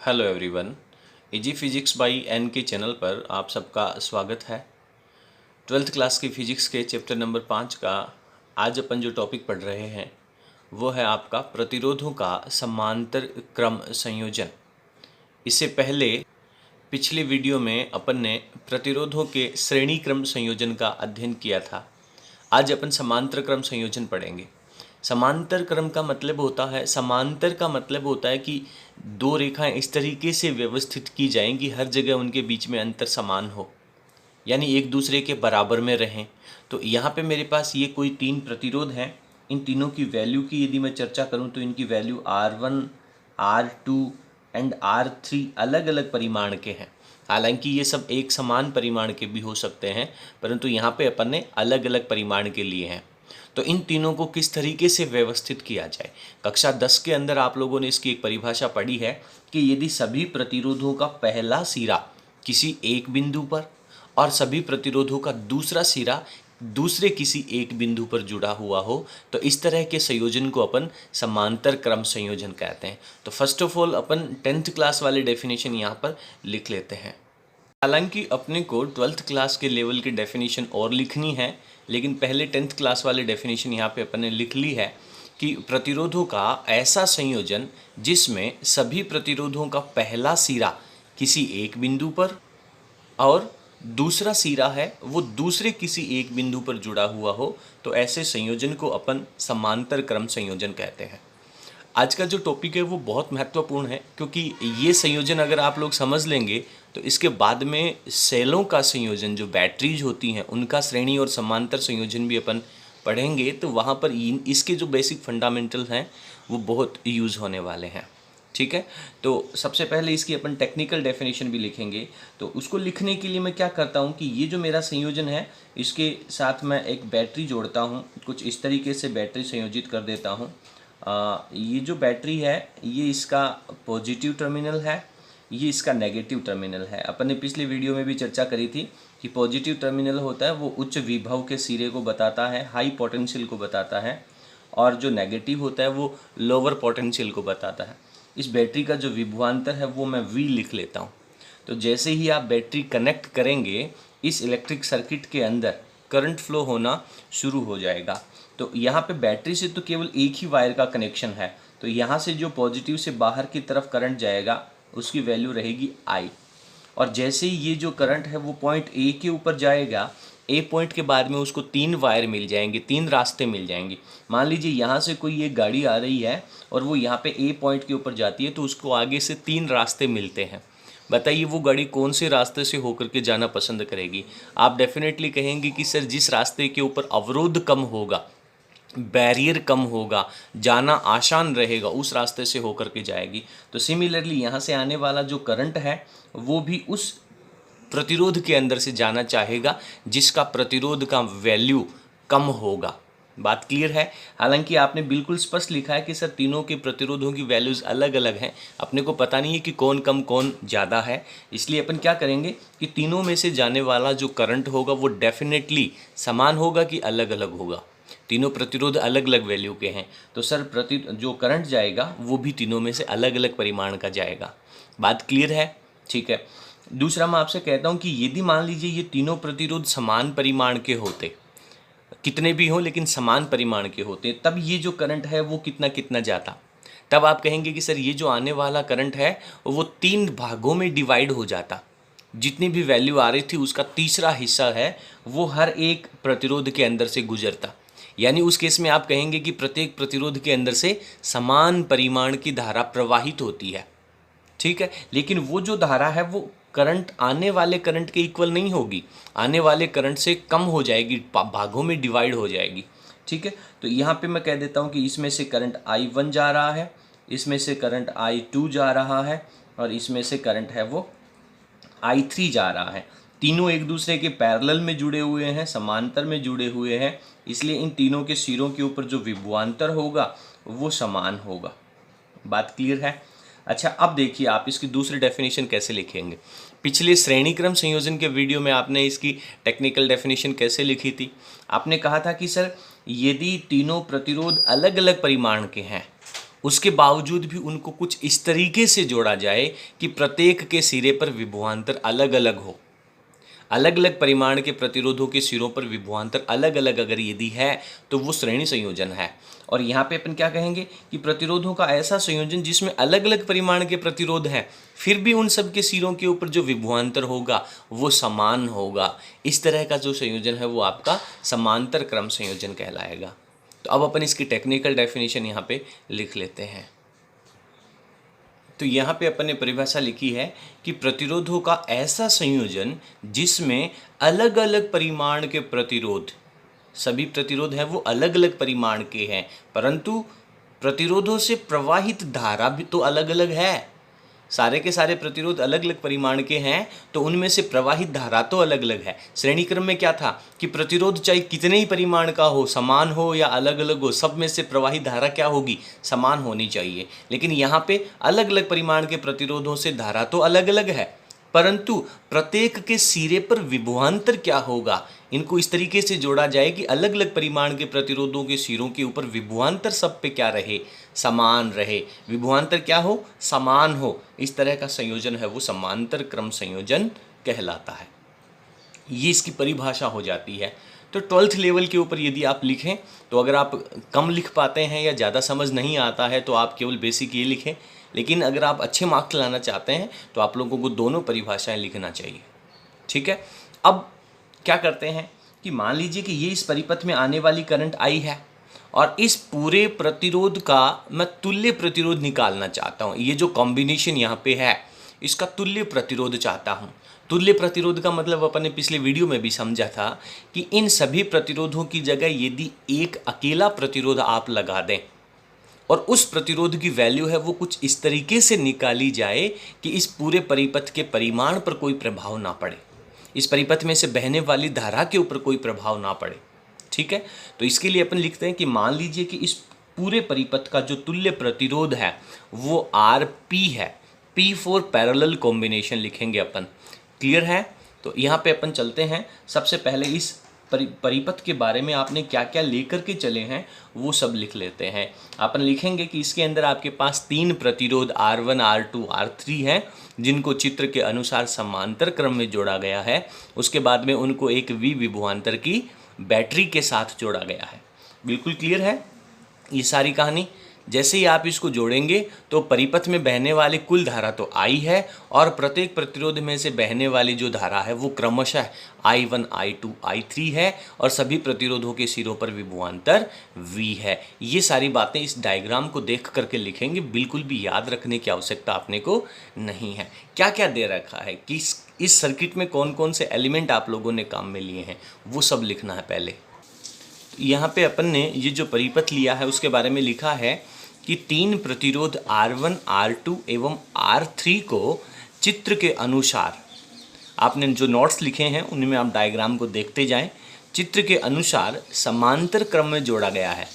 Hello everyone, easy physics by N K channel पर आप सबका स्वागत है। 12th क्लास की फिजिक्स के चैप्टर नंबर 5 का आज अपन जो टॉपिक पढ़ रहे हैं वो है आपका प्रतिरोधों का समांतर क्रम संयोजन। इससे पहले पिछले वीडियो में अपन ने प्रतिरोधों के श्रेणी क्रम संयोजन का अध्ययन किया था। आज अपन समांतर क्रम संयोजन पढ़ेंगे। समांतर क्रम का मतलब होता है, समांतर का मतलब होता है कि दो रेखाएं इस तरीके से व्यवस्थित की जाएं कि हर जगह उनके बीच में अंतर समान हो, यानी एक दूसरे के बराबर में रहें। तो यहाँ पे मेरे पास ये कोई तीन प्रतिरोध हैं। इन तीनों की वैल्यू की यदि मैं चर्चा करूँ तो इनकी value R1, R2 and R3 अलग अलग परिमाण के हैं। हालांकि ये सब एक समान परिमाण के भी हो सकते हैं, परंतु यहाँ पे अपन ने अलग अलग परिमाण के लिए हैं। तो इन तीनों को किस तरीके से व्यवस्थित किया जाए। कक्षा 10 के अंदर आप लोगों ने इसकी एक परिभाषा पढ़ी है कि यदि सभी प्रतिरोधों का पहला सिरा किसी एक बिंदु पर और सभी प्रतिरोधों का दूसरा सिरा दूसरे किसी एक बिंदु पर जुड़ा हुआ हो तो इस तरह के संयोजन को अपन समांतर क्रम संयोजन कहते हैं। तो first of all upon 10th class वाले डेफिनेशन यहाँ पर लिख लेते हैं। हालांकि अपने को 12th क्लास के लेवल की डेफिनेशन और लिखनी है, लेकिन पहले 10th क्लास वाले डेफिनेशन यहाँ पे अपन ने लिख ली है कि प्रतिरोधों का ऐसा संयोजन जिसमें सभी प्रतिरोधों का पहला सिरा किसी एक बिंदु पर और दूसरा सिरा है वो दूसरे किसी एक बिंदु पर जुड़ा हुआ हो, तो ऐसे संयोजन को अपन समांतर क्रम संयोजन कहते हैं। आज का जो टॉपिक है वो बहुत महत्वपूर्ण है, क्योंकि ये संयोजन अगर आप लोग समझ लेंगे तो इसके बाद में सेलों का संयोजन, जो बैटरीज होती हैं उनका श्रेणी और समांतर संयोजन भी अपन पढ़ेंगे। तो वहाँ पर इसके जो बेसिक फंडामेंटल हैं वो बहुत यूज़ होने वाले हैं। ठीक है, तो सबसे पहले इसकी अपन टेक्निकल डेफिनेशन भी लिखेंगे। तो उसको लिखने के लिए मैं क्या करता हूँ कि ये जो मेरा संयोजन है इसके साथ मैं एक बैटरी जोड़ता हूँ। कुछ इस तरीके से बैटरी संयोजित कर देता हूँ। ये जो बैटरी है ये इसका पॉजिटिव टर्मिनल है, ये इसका नेगेटिव टर्मिनल है। अपन ने पिछले वीडियो में भी चर्चा करी थी कि पॉजिटिव टर्मिनल होता है वो उच्च विभव के सिरे को बताता है, हाई पोटेंशियल को बताता है, और जो नेगेटिव होता है वो लोअर पोटेंशियल को बताता है। इस बैटरी का जो विभवांतर है वो मैं V लिख लेता हूँ। तो जैसे ही आप बैटरी कनेक्ट करेंगे इस इलेक्ट्रिक सर्किट के अंदर करंट फ्लो होना शुरू हो जाएगा। तो यहाँ पे बैटरी से तो केवल एक ही वायर का कनेक्शन है, तो यहाँ से जो पॉजिटिव से बाहर की तरफ करंट जाएगा उसकी वैल्यू रहेगी I। और जैसे ही ये जो करंट है वो पॉइंट A के ऊपर जाएगा, A पॉइंट के बाद में उसको तीन वायर मिल जाएंगे, तीन रास्ते मिल जाएंगे। मान लीजिए यहाँ से कोई एक गाड़ी आ रही है और वो यहाँ पे A पॉइंट के ऊपर जाती है, तो उसको आगे से तीन रास्ते मिलते हैं। बताइए वो गाड़ी कौन से रास्ते से होकर के जाना पसंद करेगी? आप डेफिनेटली कहेंगे कि सर जिस रास्ते के ऊपर अवरोध कम होगा, बैरियर कम होगा, जाना आसान रहेगा, उस रास्ते से होकर के जाएगी। तो सिमिलरली यहाँ से आने वाला जो करंट है वो भी उस प्रतिरोध के अंदर से जाना चाहेगा जिसका प्रतिरोध का वैल्यू कम होगा। बात क्लियर है? हालांकि आपने बिल्कुल स्पष्ट लिखा है कि सर तीनों के प्रतिरोधों की वैल्यूज़ अलग अलग हैं, अपने को पता नहीं है कि कौन कम कौन ज़्यादा है। इसलिए अपन क्या करेंगे कि तीनों में से जाने वाला जो करंट होगा वो डेफिनेटली समान होगा कि अलग अलग होगा। तीनों प्रतिरोध अलग अलग वैल्यू के हैं, तो सर जो करंट जाएगा वो भी तीनों में से अलग अलग परिमाण का जाएगा। बात क्लियर है? ठीक है। दूसरा मैं आपसे कहता हूँ कि यदि मान लीजिए ये तीनों प्रतिरोध समान परिमाण के होते, कितने भी हों लेकिन समान परिमाण के होते, तब ये जो करंट है वो कितना कितना जाता। तब आप कहेंगे कि सर ये जो आने वाला करंट है वो तीन भागों में डिवाइड हो जाता। जितनी भी वैल्यू आ रही थी उसका तीसरा हिस्सा है वो हर एक प्रतिरोध के अंदर से गुजरता। यानी उस केस में आप कहेंगे कि प्रत्येक प्रतिरोध के अंदर से समान परिमाण की धारा प्रवाहित होती है। ठीक है, लेकिन वो जो धारा है वो करंट आने वाले करंट के इक्वल नहीं होगी, आने वाले करंट से कम हो जाएगी, भागों में डिवाइड हो जाएगी। ठीक है, तो यहाँ पे मैं कह देता हूँ कि इसमें से करंट I1 जा रहा है, इसमें से करंट I2 जा रहा है और इसमें से करंट है वो I3 जा रहा है। तीनों एक दूसरे के पैरेलल में जुड़े हुए हैं, समांतर में जुड़े हुए हैं, इसलिए इन तीनों के सिरों के ऊपर जो विभवांतर होगा वो समान होगा। बात क्लियर है? अच्छा, अब देखिए आप इसकी दूसरी डेफिनेशन कैसे लिखेंगे। पिछले श्रेणी क्रम संयोजन के वीडियो में आपने इसकी टेक्निकल डेफिनेशन कैसे लिखी थी? आपने कहा था कि सर यदि तीनों प्रतिरोध अलग अलग परिमाण के हैं उसके बावजूद भी उनको कुछ इस तरीके से जोड़ा जाए कि प्रत्येक के सिरे पर विभवांतर अलग अलग हो। अलग अलग परिमाण के प्रतिरोधों के सिरों पर विभवांतर अलग अलग अगर यदि है तो वो श्रेणी संयोजन है। और यहाँ पे अपन क्या कहेंगे कि प्रतिरोधों का ऐसा संयोजन जिसमें अलग अलग परिमाण के प्रतिरोध हैं, फिर भी उन सब के सिरों के ऊपर जो विभवांतर होगा वो समान होगा। इस तरह का जो संयोजन है वो आपका समांतर क्रम संयोजन कहलाएगा। तो अब अपन इसकी टेक्निकल डेफिनेशन यहाँ पे लिख लेते हैं। तो यहाँ पे अपन ने परिभाषा लिखी है कि प्रतिरोधों का ऐसा संयोजन जिसमें अलग अलग परिमाण के प्रतिरोध, सभी प्रतिरोध हैं वो अलग अलग परिमाण के हैं, परंतु प्रतिरोधों से प्रवाहित धारा भी तो अलग अलग है। सारे के सारे प्रतिरोध अलग अलग परिमाण के हैं तो उनमें से प्रवाहित धारा तो अलग अलग है। श्रेणी क्रम में क्या था कि प्रतिरोध चाहे कितने ही परिमाण का हो, समान हो या अलग अलग हो, सब में से प्रवाहित धारा क्या होगी, समान होनी चाहिए। लेकिन यहाँ पे अलग अलग परिमाण के प्रतिरोधों से धारा तो अलग अलग है, परंतु प्रत्येक के सिरे पर विभवांतर क्या होगा, इनको इस तरीके से जोड़ा जाए कि अलग अलग परिमाण के प्रतिरोधों के सिरों के ऊपर विभवांतर सब पे क्या रहे, समान रहे। विभवांतर क्या हो, समान हो। इस तरह का संयोजन है वो समांतर क्रम संयोजन कहलाता है। ये इसकी परिभाषा हो जाती है। तो 12th लेवल के ऊपर यदि आप लिखें तो अगर आप कम लिख पाते हैं या ज़्यादा समझ नहीं आता है तो आप केवल बेसिक ये लिखें, लेकिन अगर आप अच्छे मार्क्स लाना चाहते हैं तो आप लोगों को दोनों परिभाषाएं लिखना चाहिए। ठीक है। अब क्या करते हैं कि मान लीजिए कि ये इस परिपथ में आने वाली करंट आई है और इस पूरे प्रतिरोध का मैं तुल्य प्रतिरोध निकालना चाहता हूँ। ये जो कॉम्बिनेशन यहाँ पे है इसका तुल्य प्रतिरोध चाहता हूँ। तुल्य प्रतिरोध का मतलब अपन ने पिछले वीडियो में भी समझा था कि इन सभी प्रतिरोधों की जगह यदि एक अकेला प्रतिरोध आप लगा दें और उस प्रतिरोध की वैल्यू है वो कुछ इस तरीके से निकाली जाए कि इस पूरे परिपथ के परिमाण पर कोई प्रभाव ना पड़े, इस परिपथ में से बहने वाली धारा के ऊपर कोई प्रभाव ना पड़े। ठीक है। तो इसके लिए अपन लिखते हैं कि मान लीजिए कि इस पूरे परिपथ का जो तुल्य प्रतिरोध है वो RP है। P फॉर पैरेलल कॉम्बिनेशन लिखेंगे अपन। क्लियर है। तो यहाँ पे अपन चलते हैं। सबसे पहले इस परिपथ के बारे में आपने क्या क्या लेकर के चले हैं वो सब लिख लेते हैं। अपन लिखेंगे कि इसके अंदर आपके पास 3 प्रतिरोध R1, R2, R3 हैं जिनको चित्र के अनुसार समांतर क्रम में जोड़ा गया है। उसके बाद में उनको एक विभवांतर की बैटरी के साथ जोड़ा गया है। बिल्कुल क्लियर है ये सारी कहानी। जैसे ही आप इसको जोड़ेंगे तो परिपथ में बहने वाली कुल धारा तो I है और प्रत्येक प्रतिरोध में से बहने वाली जो धारा है वो क्रमशः I1, I2, I3 है और सभी प्रतिरोधों के सिरों पर विभवांतर V है। ये सारी बातें इस डायग्राम को देख करके लिखेंगे। बिल्कुल भी याद रखने की आवश्यकता आपने को नहीं है। क्या क्या दे रखा है कि इस सर्किट में कौन कौन से एलिमेंट आप लोगों ने काम में लिए हैं वो सब लिखना है पहले। यहाँ पे अपन ने ये जो परिपथ लिया है उसके बारे में लिखा है कि 3 प्रतिरोध R1, R2 एवं R3 को चित्र के अनुसार, आपने जो नोट्स लिखे हैं उनमें आप डायग्राम को देखते जाएं, चित्र के अनुसार समांतर क्रम में जोड़ा गया है।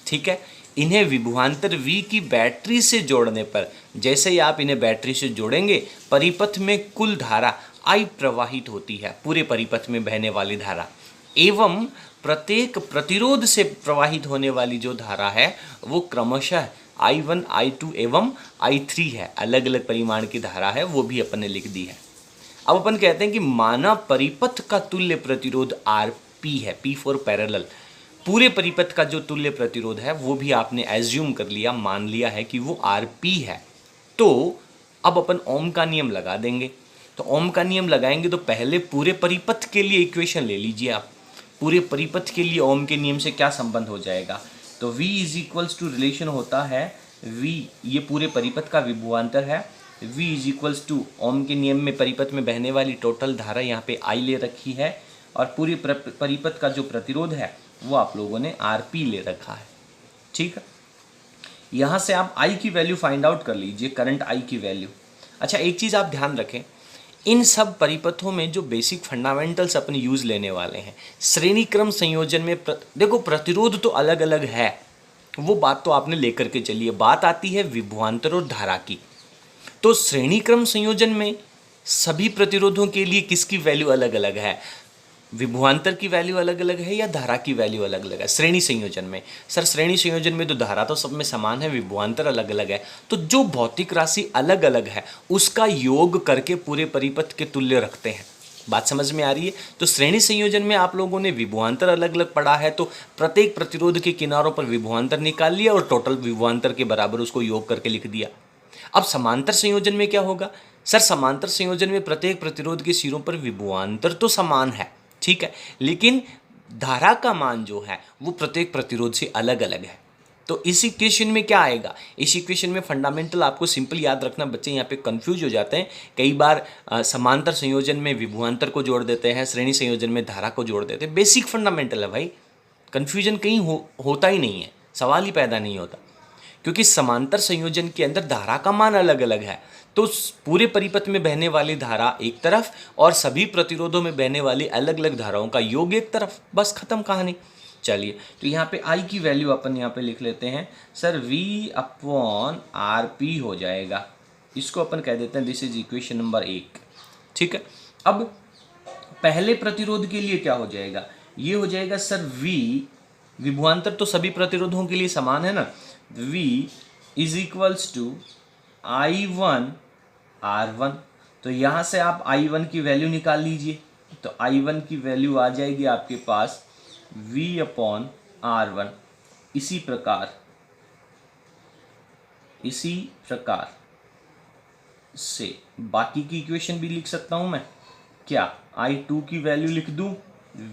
ठीक है। इन्हें विभवांतर V की बैटरी से जोड़ने पर, जैसे ही आप इन्हें बैटरी से जोड़ेंगे परिपथ में कुल धारा I प्रवाहित होती है, पूरे परिपथ में बहने वाली धारा, एवं प्रत्येक प्रतिरोध से प्रवाहित होने वाली जो धारा है वो क्रमशः I1, I2 एवं I3 है। अलग अलग परिमाण की धारा है वो भी अपन ने लिख दी है। अब अपन कहते हैं कि माना परिपथ का तुल्य प्रतिरोध RP है। P for parallel. पूरे परिपथ का जो तुल्य प्रतिरोध है वो भी आपने एज्यूम कर लिया, मान लिया है कि वो RP है। तो अब अपन ओम का नियम लगा देंगे। तो ओम का नियम लगाएंगे तो पहले पूरे परिपथ के लिए इक्वेशन ले लीजिए आप। पूरे परिपथ के लिए ओम के नियम से क्या संबंध हो जाएगा, तो V is equals to relation होता है V, ये पूरे परिपथ का विभवांतर है। V is equals two ohm के नियम में परिपथ में बहने वाली टोटल धारा यहाँ पे I ले रखी है और पूरी परिपथ का जो प्रतिरोध है वो आप लोगों ने RP ले रखा है। ठीक है। यहाँ से आप I की वैल्यू फाइंड आउट कर लीजिए, करंट I की वैल्यू। अच्छा, एक चीज़ आप ध्यान रखें, इन सब परिपथों में जो बेसिक फंडामेंटल्स अपने यूज़ लेने वाले हैं, श्रेणी क्रम संयोजन में देखो प्रतिरोध तो अलग अलग है, वो बात तो आपने लेकर के चलिए। बात आती है विभवांतर और धारा की। तो श्रेणी क्रम संयोजन में सभी प्रतिरोधों के लिए किसकी वैल्यू अलग अलग है, विभवांतर की वैल्यू अलग अलग है या धारा की वैल्यू अलग अलग है श्रेणी संयोजन में? सर श्रेणी संयोजन में तो धारा तो सब में समान है, विभवांतर अलग अलग है। तो जो भौतिक राशि अलग अलग है उसका योग करके पूरे परिपथ के तुल्य रखते हैं। बात समझ में आ रही है? तो श्रेणी संयोजन में आप लोगों ने विभवांतर अलग अलग पढ़ा है, तो प्रत्येक प्रतिरोध के किनारों पर विभवांतर निकाल लिया और टोटल विभवांतर के बराबर उसको योग करके लिख दिया। अब समांतर संयोजन में क्या होगा? सर समांतर संयोजन में प्रत्येक प्रतिरोध के सिरों पर विभवांतर तो समान है, ठीक है, लेकिन धारा का मान जो है वो प्रत्येक प्रतिरोध से अलग अलग है। तो इस इक्वेशन में क्या आएगा? इस इक्वेशन में फंडामेंटल आपको सिंपल याद रखना, बच्चे यहाँ पे कंफ्यूज हो जाते हैं कई बार। समांतर संयोजन में विभवांतर को जोड़ देते हैं, श्रेणी संयोजन में धारा को जोड़ देते हैं। बेसिक फंडामेंटल है भाई, कन्फ्यूजन कहीं होता ही नहीं है, सवाल ही पैदा नहीं होता, क्योंकि समांतर संयोजन के अंदर धारा का मान अलग अलग है। तो पूरे परिपथ में बहने वाली धारा एक तरफ और सभी प्रतिरोधों में बहने वाली अलग अलग धाराओं का योग एक तरफ, बस खत्म कहानी। चलिए, तो यहाँ पे I की वैल्यू अपन यहाँ पे लिख लेते हैं सर V/RP हो जाएगा। इसको अपन कह देते हैं दिस इज इक्वेशन नंबर 1, ठीक है। अब पहले प्रतिरोध के लिए क्या हो जाएगा? ये हो जाएगा सर V, विभवांतर तो सभी प्रतिरोधों के लिए समान है ना, V is equals to I1/R1। तो यहाँ से आप I1 की वैल्यू निकाल लीजिए, तो I1 की वैल्यू आ जाएगी आपके पास V/R1। इसी प्रकार से बाकी की इक्वेशन भी लिख सकता हूं मैं। क्या I2 की वैल्यू लिख दूं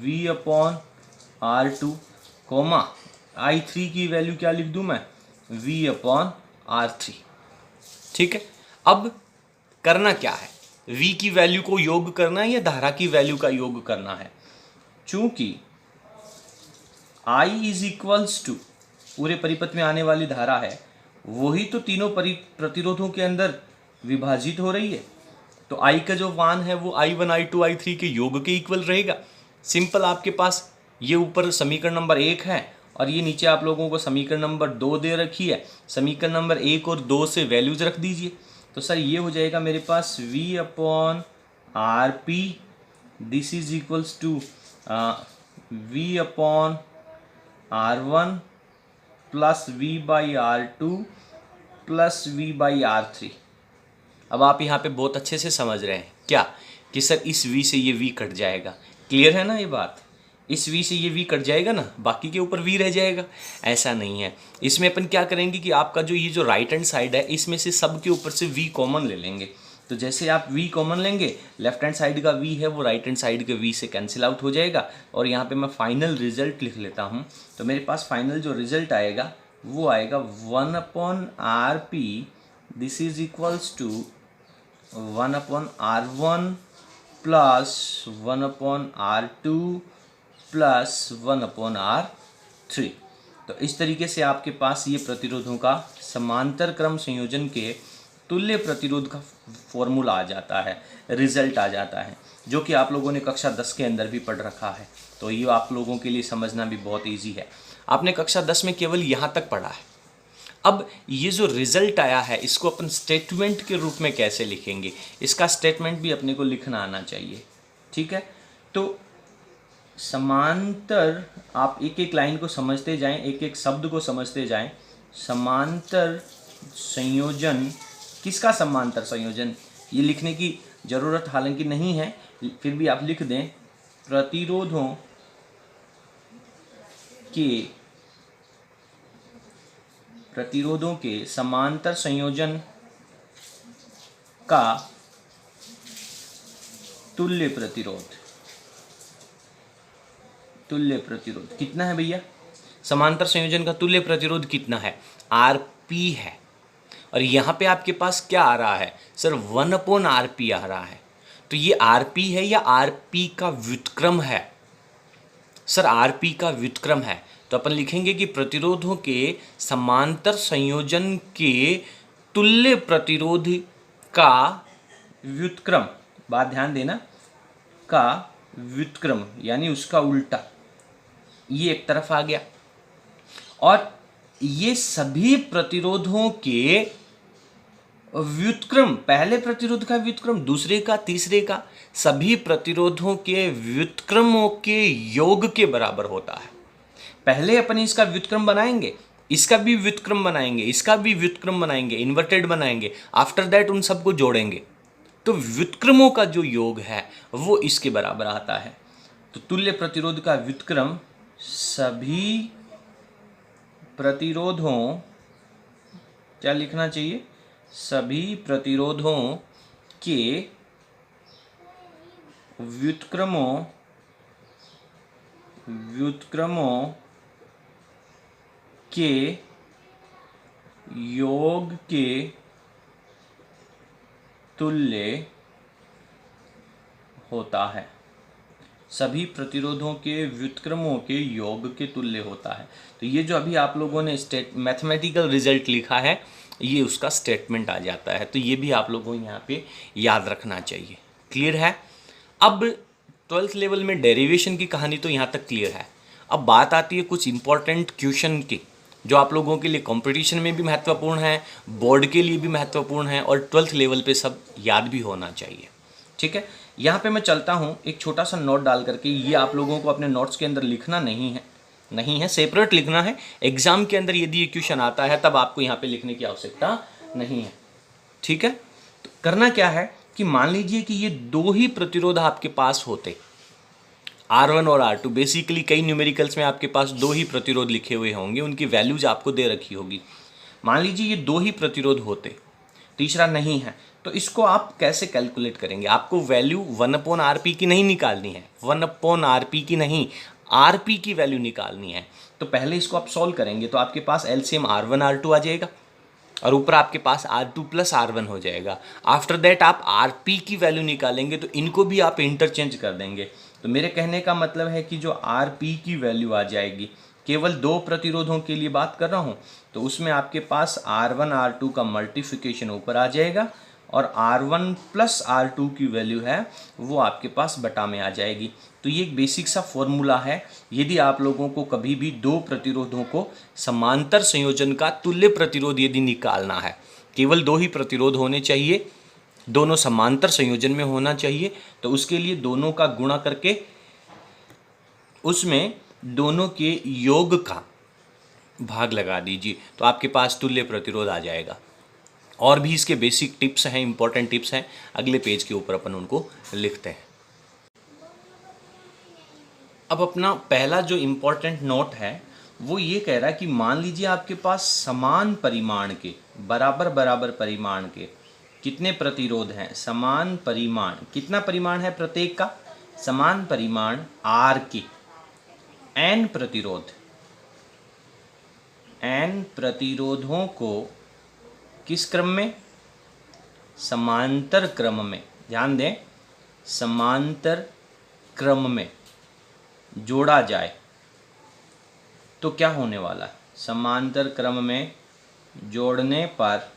V/R2, कोमा I3 की वैल्यू क्या लिख दूं मैं V/R3, ठीक है। अब करना क्या है? V की वैल्यू को योग करना है या धारा की वैल्यू का योग करना है? चूंकि I इज इक्वल्स टू पूरे परिपथ में आने वाली धारा है, वही तो तीनों प्रतिरोधों के अंदर विभाजित हो रही है, तो I का जो मान है वो I1, I2, I3 के योग के इक्वल रहेगा। सिंपल, आपके पास ये ऊपर समीकरण नंबर 1 है और ये नीचे आप लोगों को समीकरण नंबर 2 दे रखी है। समीकरण नंबर 1 और 2 से वैल्यूज रख दीजिए, तो सर ये हो जाएगा मेरे पास V/RP, this is equals to V/R1 plus V/R2 plus V/R3। अब आप यहाँ पे बहुत अच्छे से समझ रहे हैं क्या कि सर इस V से ये V कट जाएगा। क्लियर है ना ये बात? इस V से ये V कट जाएगा ना, बाकी के ऊपर V रह जाएगा। ऐसा नहीं है, इसमें अपन क्या करेंगे कि आपका जो ये जो राइट हैंड साइड है इसमें से सब के ऊपर से V कॉमन ले लेंगे। तो जैसे आप V कॉमन लेंगे, लेफ्ट हैंड साइड का V है वो राइट हैंड साइड के V से कैंसिल आउट हो जाएगा। और यहाँ पे मैं फाइनल रिजल्ट लिख लेता हूँ, तो मेरे पास फाइनल जो रिजल्ट आएगा वो आएगा 1/RP, this is equals to 1/R1 plus 1/R2 plus 1/R3। तो इस तरीके से आपके पास ये प्रतिरोधों का समांतर क्रम संयोजन के तुल्य प्रतिरोध का फॉर्मूला आ जाता है, रिजल्ट आ जाता है, जो कि आप लोगों ने कक्षा 10 के अंदर भी पढ़ रखा है। तो ये आप लोगों के लिए समझना भी बहुत इजी है। आपने कक्षा 10 में केवल यहाँ तक पढ़ा है। अब ये जो रिजल्ट आया है इसको अपन स्टेटमेंट के रूप में कैसे लिखेंगे, इसका स्टेटमेंट भी अपने को लिखना आना चाहिए, ठीक है। तो समांतर, आप एक एक लाइन को समझते जाएं, एक एक शब्द को समझते जाएं। समांतर संयोजन, किसका समांतर संयोजन, ये लिखने की ज़रूरत हालांकि नहीं है, फिर भी आप लिख दें प्रतिरोधों के समांतर संयोजन का तुल्य प्रतिरोध कितना है भैया? समांतर संयोजन का तुल्य प्रतिरोध कितना है? RP है। और यहाँ पे आपके पास क्या आ रहा है सर? 1/RP आ रहा है। तो ये RP है या RP का व्युत्क्रम है? सर RP का व्युत्क्रम है। तो अपन लिखेंगे कि प्रतिरोधों के समांतर संयोजन के तुल्य प्रतिरोध का व्युत्क्रम, बात ध्यान देना, का व्युत्क्रम यानी उसका उल्टा, ये एक तरफ आ गया। और ये सभी प्रतिरोधों के व्युत्क्रम, पहले प्रतिरोध का व्युत्क्रम, दूसरे का, तीसरे का, सभी प्रतिरोधों के व्युत्क्रमों के योग के बराबर होता है। पहले अपन इसका व्युत्क्रम बनाएंगे, इसका भी व्युत्क्रम बनाएंगे, इसका भी व्युत्क्रम बनाएंगे, इन्वर्टेड बनाएंगे, आफ्टर दैट उन सबको जोड़ेंगे, तो व्युत्क्रमों का जो योग है वो इसके बराबर आता है। तो तुल्य प्रतिरोध का व्युत्क्रम सभी प्रतिरोधों, क्या लिखना चाहिए, सभी प्रतिरोधों के व्युत्क्रमों के योग के तुल्य होता है। सभी प्रतिरोधों के व्युत्क्रमों के योग के तुल्य होता है। तो ये जो अभी आप लोगों ने मैथमेटिकल रिजल्ट लिखा है, ये उसका स्टेटमेंट आ जाता है। तो ये भी आप लोगों को यहाँ पे याद रखना चाहिए। क्लियर है? अब 12th लेवल में डेरिवेशन की कहानी तो यहाँ तक क्लियर है। अब बात आती है कुछ इंपॉर्टेंट क्वेश्चन की, जो आप लोगों के लिए कंपटीशन में भी महत्वपूर्ण है, बोर्ड के लिए भी महत्वपूर्ण है, और 12th लेवल पे सब याद भी होना चाहिए। ठीक है, यहाँ पे मैं चलता हूँ, एक छोटा सा नोट डाल करके। ये आप लोगों को अपने नोट्स के अंदर लिखना नहीं है, सेपरेट लिखना है। एग्जाम के अंदर यदि ये क्वेश्चन आता है तब आपको यहाँ पे लिखने की आवश्यकता नहीं है। ठीक है, तो करना क्या है कि मान लीजिए कि ये दो ही प्रतिरोध आपके पास होते, R1 और R2। बेसिकली कई न्यूमेरिकल्स में आपके पास दो ही प्रतिरोध लिखे हुए होंगे, उनकी वैल्यूज आपको दे रखी होगी। मान लीजिए ये दो ही प्रतिरोध होते, तीसरा नहीं है, तो इसको आप कैसे कैलकुलेट करेंगे? आपको वैल्यू 1/RP की नहीं निकालनी है, 1/RP की नहीं, RP की वैल्यू निकालनी है। तो पहले इसको आप सॉल्व करेंगे तो आपके पास LCM R1 R2 आ जाएगा, और ऊपर आपके पास R2 + R1 हो जाएगा। आफ्टर दैट आप RP की वैल्यू निकालेंगे, तो इनको भी आप इंटरचेंज कर देंगे। तो मेरे कहने का मतलब है कि जो RP की वैल्यू आ जाएगी, केवल दो प्रतिरोधों के लिए बात कर रहा हूँ, तो उसमें आपके पास R1 R2 का मल्टीप्लिकेशन ऊपर आ जाएगा, और R1 + R2 की वैल्यू है वो आपके पास बटा में आ जाएगी। तो ये एक बेसिक सा फॉर्मूला है। यदि आप लोगों को कभी भी दो प्रतिरोधों को समांतर संयोजन का तुल्य प्रतिरोध यदि निकालना है, केवल दो ही प्रतिरोध होने चाहिए, दोनों समांतर संयोजन में होना चाहिए, तो उसके लिए दोनों का गुणा करके उसमें दोनों के योग का भाग लगा दीजिए, तो आपके पास तुल्य प्रतिरोध आ जाएगा। और भी इसके बेसिक टिप्स हैं, इंपॉर्टेंट टिप्स हैं, अगले पेज के ऊपर अपन उनको लिखते हैं। अब अपना पहला जो इंपॉर्टेंट नोट है वो ये कह रहा है कि मान लीजिए आपके पास समान परिमाण के, बराबर बराबर परिमाण के कितने प्रतिरोध हैं? समान परिमाण, कितना परिमाण है प्रत्येक का? समान परिमाण R के n प्रतिरोध, n प्रतिरोधों को किस क्रम में? समांतर क्रम में। ध्यान दें, समांतर क्रम में जोड़ा जाए तो क्या होने वाला है? समांतर क्रम में जोड़ने पर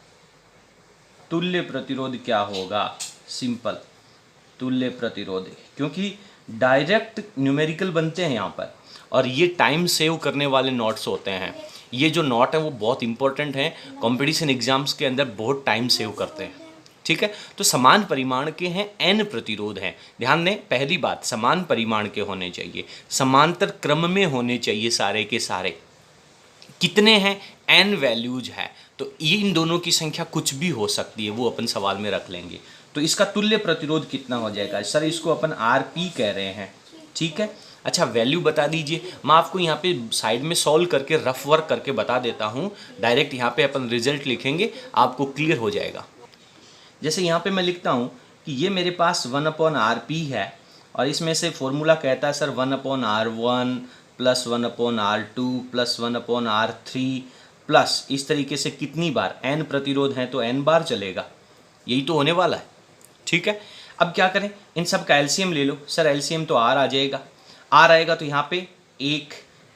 तुल्य प्रतिरोध क्या होगा? सिंपल, तुल्य प्रतिरोध, क्योंकि डायरेक्ट न्यूमेरिकल बनते हैं यहाँ पर, और ये टाइम सेव करने वाले नोट्स होते हैं। ये जो नोट है वो बहुत इंपॉर्टेंट है, कंपटीशन एग्जाम्स के अंदर बहुत टाइम सेव करते हैं। ठीक है, तो समान परिमाण के हैं, n प्रतिरोध हैं। ध्यान दें, पहली बात, समान परिमाण के होने चाहिए, समांतर क्रम में होने चाहिए सारे के सारे। कितने हैं? n वैल्यूज है, तो इन दोनों की संख्या कुछ भी हो सकती है, वो अपन सवाल में रख लेंगे। तो इसका तुल्य प्रतिरोध कितना हो जाएगा? सर इसको अपन RP कह रहे हैं। ठीक है, अच्छा वैल्यू बता दीजिए। मैं आपको यहाँ पे साइड में सॉल्व करके रफ वर्क करके बता देता हूँ, डायरेक्ट यहाँ पे अपन रिजल्ट लिखेंगे, आपको क्लियर हो जाएगा। जैसे यहाँ पे मैं लिखता हूँ कि ये मेरे पास 1/RP है, और इसमें से फॉर्मूला कहता है sir 1/R1 + 1/R2 + 1/R3 plus इस तरीके से कितनी बार? n प्रतिरोध हैं तो n बार चलेगा, यही तो होने वाला है। ठीक है, अब क्या करें? इन सब का एलसीएम ले लो। सर एलसीएम तो R आ जाएगा, R आएगा तो यहाँ पे 1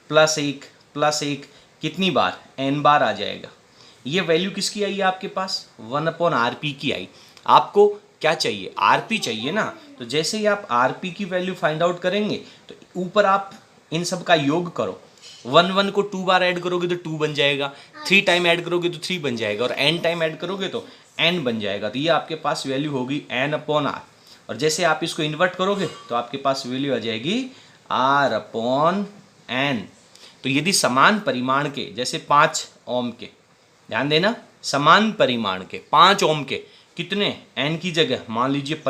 + 1 + 1 कितनी बार? n बार आ जाएगा। ये वैल्यू किसकी आई आपके पास? 1/RP की आई। आपको क्या चाहिए? RP चाहिए ना। तो जैसे ही आप RP की वैल्यू फाइंड आउट करेंगे तो ऊपर आप इन सब का योग करो। 1 को 2 बार ऐड करोगे तो 2 बन जाएगा, 3 टाइम ऐड करोगे तो 3 बन जाएगा, और n टाइम ऐड करोगे तो n बन जाएगा। तो ये आपके पास वैल्यू होगी n/R। और जैसे आप इसको इन्वर्ट करोगे तो आपके पास वैल्यू आ जाएगी R/N। तो यदि समान परिमाण के, जैसे 5 ओम के, ध्यान देना, समान परिमाण के 5 ओम के कितने N की जगह मान लीजिए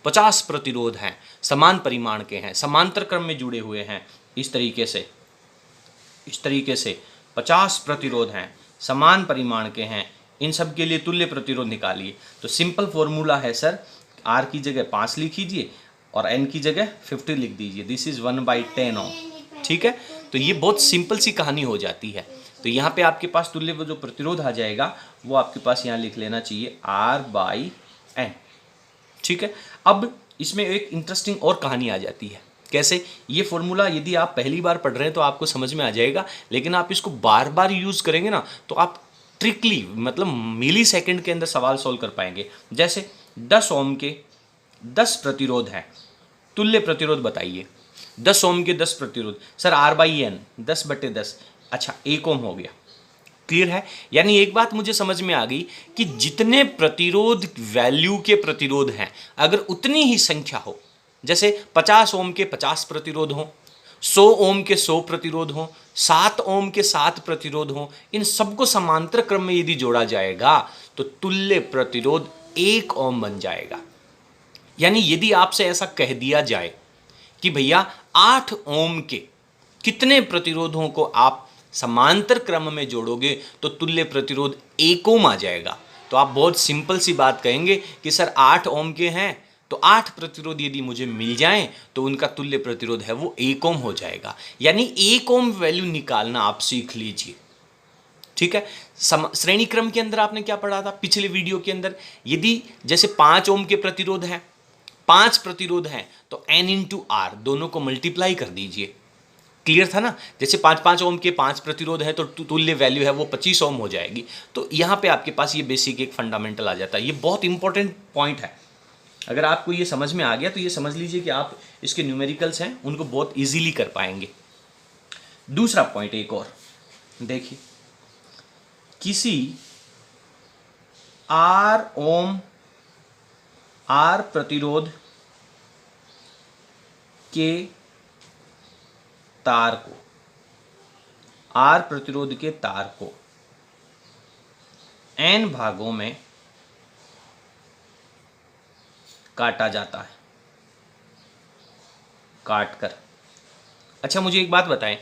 50 प्रतिरोध हैं, समान परिमाण के हैं, समांतर क्रम में जुड़े हुए हैं, इस तरीके से 50 प्रतिरोध हैं, समान परिमाण के हैं, इन सब के लिए तुल्य प्रतिरोध निकालिए। तो सिंपल फॉर्मूला है सर, R की जगह 5 लिख लीजिए और N की जगह 50 लिख दीजिए। दिस इज 1/10 ओम। ठीक है, तो ये बहुत सिंपल सी कहानी हो जाती है। तो यहाँ पे आपके पास तुल्य जो प्रतिरोध आ जाएगा वो आपके पास यहाँ लिख लेना चाहिए R/N। ठीक है, अब इसमें एक इंटरेस्टिंग और कहानी आ जाती है। कैसे? ये फॉर्मूला यदि आप पहली बार पढ़ रहे हैं तो आपको समझ में आ जाएगा, लेकिन आप इसको बार बार यूज़ करेंगे ना तो आप ट्रिकली, मतलब मिली सेकेंड के अंदर सवाल सोल्व कर पाएंगे। जैसे 10 ओम के 10 प्रतिरोध हैं, तुल्य प्रतिरोध बताइए। 10 ओम के 10 प्रतिरोध, सर R/N 10/10, अच्छा 1 ओम हो गया। क्लियर है? यानी एक बात मुझे समझ में आ गई कि जितने प्रतिरोध वैल्यू के प्रतिरोध हैं, अगर उतनी ही संख्या हो, जैसे 50 ओम के 50 प्रतिरोध हों, 100 ओम के 100 प्रतिरोध हों, 7 ओम के 7 प्रतिरोध हों, इन सबको समांतर क्रम में यदि जोड़ा जाएगा तो तुल्य प्रतिरोध 1 ओम बन जाएगा। यानी यदि आपसे ऐसा कह दिया जाए कि भैया 8 ओम के कितने प्रतिरोधों को आप समांतर क्रम में जोड़ोगे तो तुल्य प्रतिरोध 1 ओम आ जाएगा, तो आप बहुत सिंपल सी बात कहेंगे कि सर 8 ओम के हैं तो 8 प्रतिरोध यदि मुझे मिल जाएं तो उनका तुल्य प्रतिरोध है वो 1 ओम हो जाएगा। यानी 1 ओम वैल्यू निकालना आप सीख लीजिए। ठीक है, श्रेणी क्रम के अंदर आपने क्या पढ़ा था पिछले वीडियो के अंदर? यदि जैसे 5 ओम के प्रतिरोध हैं, 5 प्रतिरोध हैं, तो N × R दोनों को मल्टीप्लाई कर दीजिए। क्लियर था ना? जैसे 5 ओम के 5 प्रतिरोध है तो तुल्य वैल्यू है वो 25 ओम हो जाएगी। तो यहाँ पे आपके पास ये बेसिक एक फंडामेंटल आ जाता है। ये बहुत इंपॉर्टेंट पॉइंट है। अगर आपको ये समझ में आ गया तो ये समझ लीजिए कि आप इसके न्यूमेरिकल्स हैं उनको बहुत इजीली कर पाएंगे। दूसरा पॉइंट एक और देखिए, किसी R ओम R प्रतिरोध के तार को, R प्रतिरोध के तार को N भागों में काटा जाता है, काट कर। अच्छा मुझे एक बात बताएं,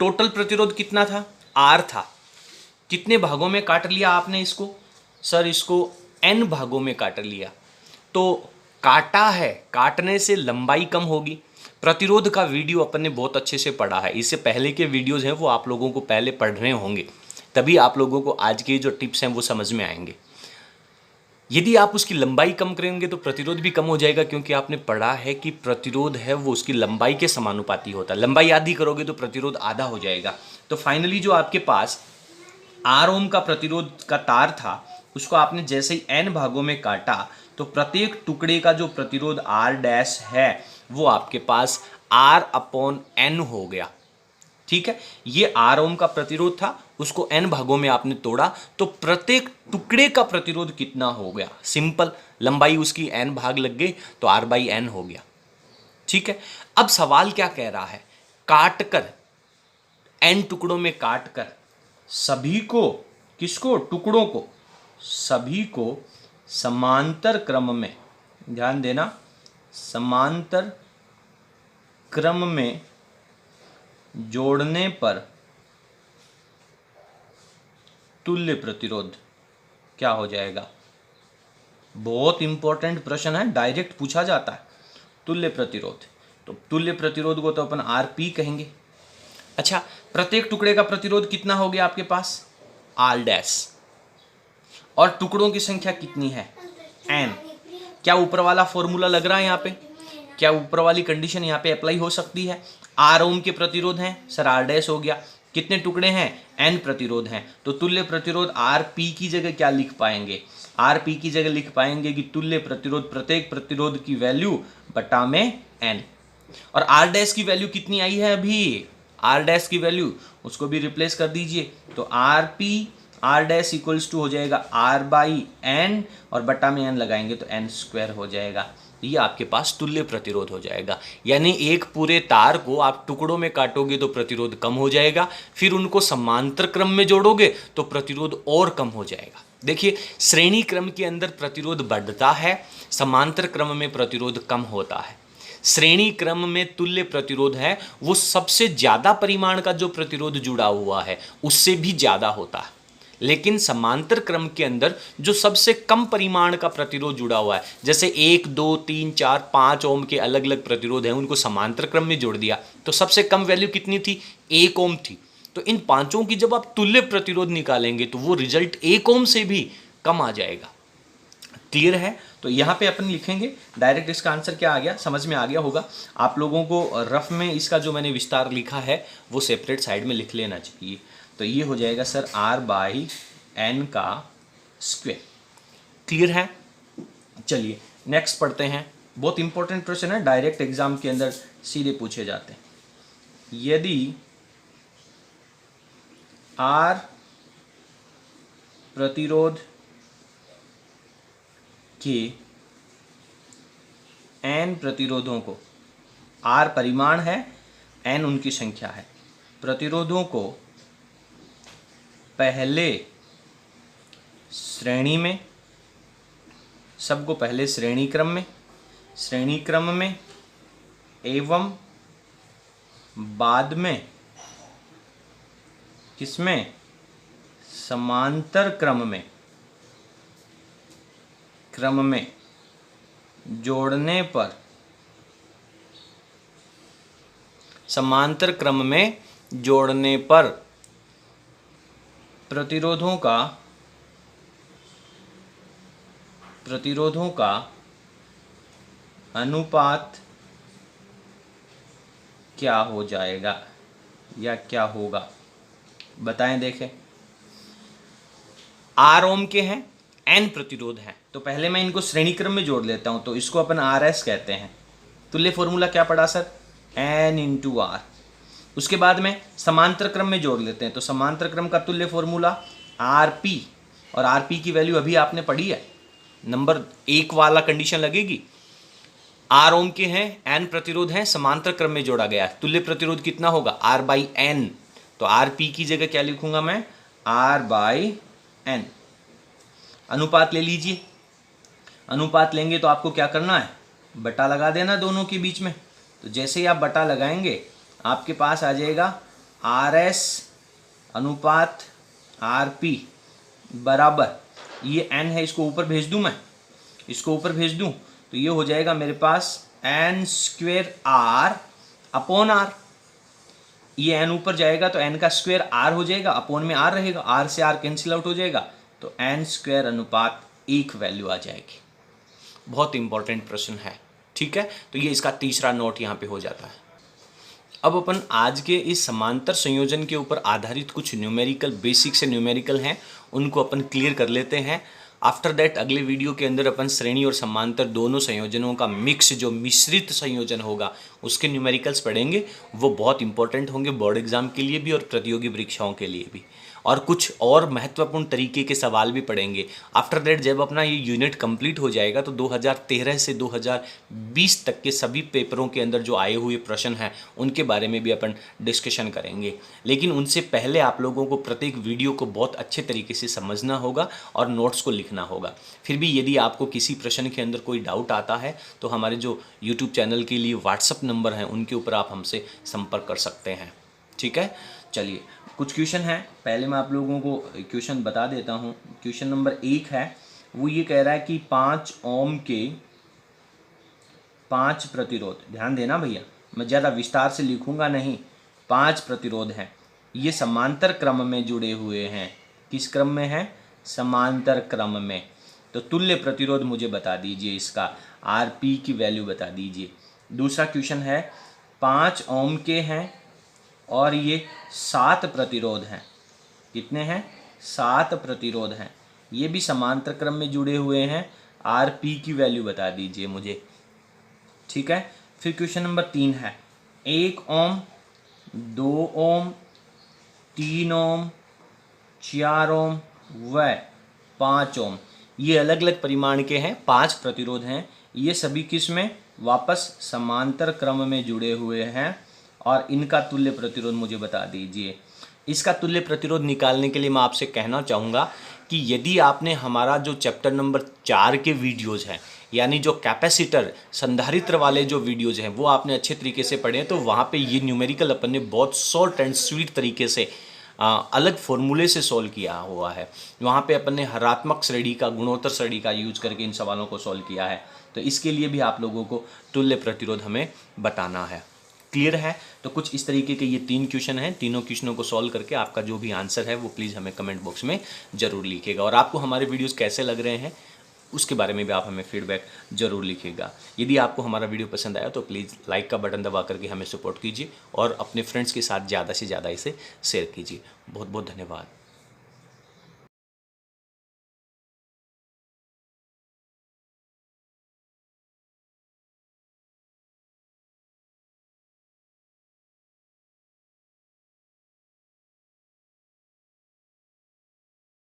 टोटल प्रतिरोध कितना था? R था। कितने भागों में काट लिया आपने इसको? सर इसको N भागों में काट लिया। तो काटा है, काटने से लंबाई कम होगी। प्रतिरोध का वीडियो अपन ने बहुत अच्छे से पढ़ा है, इससे पहले के वीडियोस हैं वो आप लोगों को पहले पढ़ रहे होंगे, तभी आप लोगों को आज के जो टिप्स हैं वो समझ में आएंगे। यदि आप उसकी लंबाई कम करेंगे तो प्रतिरोध भी कम हो जाएगा, क्योंकि आपने पढ़ा है कि प्रतिरोध है वो उसकी लंबाई के समानुपाती होता है। लंबाई आधी करोगे तो प्रतिरोध आधा हो जाएगा। तो फाइनली जो आपके पास R ओम का प्रतिरोध का तार था उसको आपने जैसे ही N भागों में काटा तो प्रत्येक टुकड़े का जो प्रतिरोध R' है वो आपके पास R/N हो गया। ठीक है, ये R ओम का प्रतिरोध था, उसको N भागों में आपने तोड़ा तो प्रत्येक टुकड़े का प्रतिरोध कितना हो गया? सिंपल, लंबाई उसकी N भाग लग गई तो R/N हो गया। ठीक है, अब सवाल क्या कह रहा है? काट कर, N टुकड़ों में काट कर सभी को, किसको? टुकड़ों को, सभी को समांतर क्रम में, ध्यान देना, समांतर क्रम में जोड़ने पर तुल्य प्रतिरोध क्या हो जाएगा? बहुत इंपॉर्टेंट प्रश्न है, डायरेक्ट पूछा जाता है। तुल्य प्रतिरोध, तो तुल्य प्रतिरोध को तो अपन Rp कहेंगे। अच्छा, प्रत्येक टुकड़े का प्रतिरोध कितना हो गया आपके पास? R'। और टुकड़ों की संख्या कितनी है? N। क्या ऊपर वाला फॉर्मूला लग रहा है यहाँ पे? क्या ऊपर वाली कंडीशन यहाँ पे अप्लाई हो सकती है? R ओम के प्रतिरोध हैं, सर R' हो गया। कितने टुकड़े हैं? N प्रतिरोध हैं। तो तुल्य प्रतिरोध Rp की जगह क्या लिख पाएंगे? Rp की जगह लिख पाएंगे कि तुल्य प्रतिरोध प्रत्येक प्रतिरोध की वैल्यू बटा में N। और R' की वैल्यू कितनी आई है अभी? R' की वैल्यू उसको भी रिप्लेस कर दीजिए, तो R' इक्वल्स टू हो जाएगा R/N और बटा में N लगाएंगे तो N² हो जाएगा। ये आपके पास तुल्य प्रतिरोध हो जाएगा। यानी एक पूरे तार को आप टुकड़ों में काटोगे तो प्रतिरोध कम हो जाएगा, फिर उनको समांतर क्रम में जोड़ोगे तो प्रतिरोध और कम हो जाएगा। देखिए, श्रेणी क्रम के अंदर प्रतिरोध बढ़ता है, समांतर क्रम में प्रतिरोध कम होता है। श्रेणी क्रम में तुल्य प्रतिरोध है वो सबसे ज्यादा परिमाण का जो प्रतिरोध जुड़ा हुआ है उससे भी ज्यादा होता है, लेकिन समांतर क्रम के अंदर जो सबसे कम परिमाण का प्रतिरोध जुड़ा हुआ है, जैसे 1, 2, 3, 4, 5 ओम के अलग अलग प्रतिरोध हैं, उनको समांतर क्रम में जोड़ दिया तो सबसे कम वैल्यू कितनी थी? 1 ओम थी। तो इन पांचों की जब आप तुल्य प्रतिरोध निकालेंगे तो वो रिजल्ट 1 ओम से भी कम आ जाएगा। क्लियर है? तो यहां पे अपन लिखेंगे डायरेक्ट, इसका आंसर क्या आ गया, समझ में आ गया होगा आप लोगों को। रफ में इसका जो मैंने विस्तार लिखा है वो सेपरेट साइड में लिख लेना चाहिए। तो ये हो जाएगा सर R/N का स्क्वायर। क्लियर है? चलिए नेक्स्ट पढ़ते हैं। बहुत इंपॉर्टेंट प्रश्न है, डायरेक्ट एग्जाम के अंदर सीधे पूछे जाते हैं। यदि R प्रतिरोध के N प्रतिरोधों को, R परिमाण है, N उनकी संख्या है, प्रतिरोधों को पहले श्रेणी में, सबको पहले श्रेणी क्रम में एवं बाद में किसमें? समांतर क्रम में जोड़ने पर, समांतर क्रम में जोड़ने पर प्रतिरोधों का अनुपात क्या हो जाएगा या क्या होगा, बताएं। देखें, R ओम के हैं, N प्रतिरोध है, तो पहले मैं इनको श्रेणी क्रम में जोड़ लेता हूं, तो इसको अपन RS कहते हैं। तुल्य फॉर्मूला क्या पढ़ा सर? N × R। उसके बाद में समांतर क्रम में जोड़ लेते हैं, तो समांतर क्रम का तुल्य फॉर्मूला RP, और RP की वैल्यू अभी आपने पढ़ी है, नंबर 1 वाला कंडीशन लगेगी। R ओम के हैं, N प्रतिरोध है, समांतर क्रम में जोड़ा गया है, तुल्य प्रतिरोध कितना होगा? R/N। तो RP की जगह क्या लिखूंगा मैं? R/N। अनुपात ले लीजिए, अनुपात लेंगे तो आपको क्या करना है? बटा लगा देना दोनों के बीच में। तो जैसे ही आप बटा लगाएंगे आपके पास आ जाएगा RS अनुपात RP बराबर, ये N है, इसको ऊपर भेज दूं, मैं इसको ऊपर भेज दूं, तो ये हो जाएगा मेरे पास N² R/R। ये N ऊपर जाएगा तो N का स्क्वायर R हो जाएगा, अपोन में R रहेगा, R से R कैंसिल आउट हो जाएगा, तो N² अनुपात 1 वैल्यू आ जाएगी। बहुत इंपॉर्टेंट प्रश्न है, ठीक है। तो ये इसका तीसरा नोट यहाँ पे हो जाता है। अब अपन आज के इस समांतर संयोजन के ऊपर आधारित कुछ न्यूमेरिकल, बेसिक से न्यूमेरिकल हैं, उनको अपन क्लियर कर लेते हैं। आफ्टर दैट अगले वीडियो के अंदर अपन श्रेणी और समांतर दोनों संयोजनों का मिक्स, जो मिश्रित संयोजन होगा, उसके न्यूमेरिकल्स पढ़ेंगे। वो बहुत इंपॉर्टेंट होंगे बोर्ड एग्जाम के लिए भी और प्रतियोगी परीक्षाओं के लिए भी, और कुछ और महत्वपूर्ण तरीके के सवाल भी पढ़ेंगे। आफ्टर दैट जब अपना ये यूनिट कंप्लीट हो जाएगा तो 2013 से 2020 तक के सभी पेपरों के अंदर जो आए हुए प्रश्न हैं उनके बारे में भी अपन डिस्कशन करेंगे। लेकिन उनसे पहले आप लोगों को प्रत्येक वीडियो को बहुत अच्छे तरीके से समझना होगा और नोट्स को लिखना होगा। फिर भी यदि आपको किसी प्रश्न के अंदर कोई डाउट आता है तो हमारे जो यूट्यूब चैनल के लिए व्हाट्सअप नंबर हैं उनके ऊपर आप हमसे संपर्क कर सकते हैं, ठीक है। चलिए कुछ क्वेश्चन है, पहले मैं आप लोगों को क्वेश्चन बता देता हूँ। क्वेश्चन नंबर 1 है, वो ये कह रहा है कि 5 ओम के 5 प्रतिरोध, ध्यान देना भैया, मैं ज़्यादा विस्तार से लिखूंगा नहीं, 5 प्रतिरोध हैं, ये समांतर क्रम में जुड़े हुए हैं। किस क्रम में है? समांतर क्रम में। तो तुल्य प्रतिरोध मुझे बता दीजिए, इसका RP की वैल्यू बता दीजिए। दूसरा क्वेश्चन है, 5 ओम के हैं और ये 7 प्रतिरोध हैं। कितने हैं? 7 प्रतिरोध हैं, ये भी समांतर क्रम में जुड़े हुए हैं, RP की वैल्यू बता दीजिए मुझे, ठीक है। फिर क्वेश्चन नंबर 3 है, 1 ओम, 2 ओम, 3 ओम, 4 ओम व 5 ओम, ये अलग अलग परिमाण के हैं, 5 प्रतिरोध हैं, ये सभी किस में, वापस समांतर क्रम में जुड़े हुए हैं और इनका तुल्य प्रतिरोध मुझे बता दीजिए। इसका तुल्य प्रतिरोध निकालने के लिए मैं आपसे कहना चाहूँगा कि यदि आपने हमारा जो चैप्टर नंबर 4 के वीडियोज़ हैं, यानी जो कैपेसिटर संधारित्र वाले जो वीडियोज़ हैं, वो आपने अच्छे तरीके से पढ़े हैं, तो वहाँ पे ये न्यूमेरिकल अपन ने बहुत शॉर्ट एंड स्वीट तरीके से अलग फॉर्मूले से सॉल्व किया हुआ है। वहाँ पे अपन ने हरात्मक श्रेणी का, गुणोत्तर श्रेणी का यूज करके इन सवालों को सॉल्व किया है। तो इसके लिए भी आप लोगों को तुल्य प्रतिरोध हमें बताना है। क्लियर है? तो कुछ इस तरीके के ये 3 क्वेश्चन हैं। तीनों क्वेश्चनों को सॉल्व करके आपका जो भी आंसर है वो प्लीज़ हमें कमेंट बॉक्स में ज़रूर लिखिएगा। और आपको हमारे वीडियोस कैसे लग रहे हैं उसके बारे में भी आप हमें फीडबैक ज़रूर लिखिएगा। यदि आपको हमारा वीडियो पसंद आया तो प्लीज़ लाइक का बटन दबा करके हमें सपोर्ट कीजिए और अपने फ्रेंड्स के साथ ज़्यादा से ज़्यादा इसे शेयर कीजिए। बहुत बहुत धन्यवाद।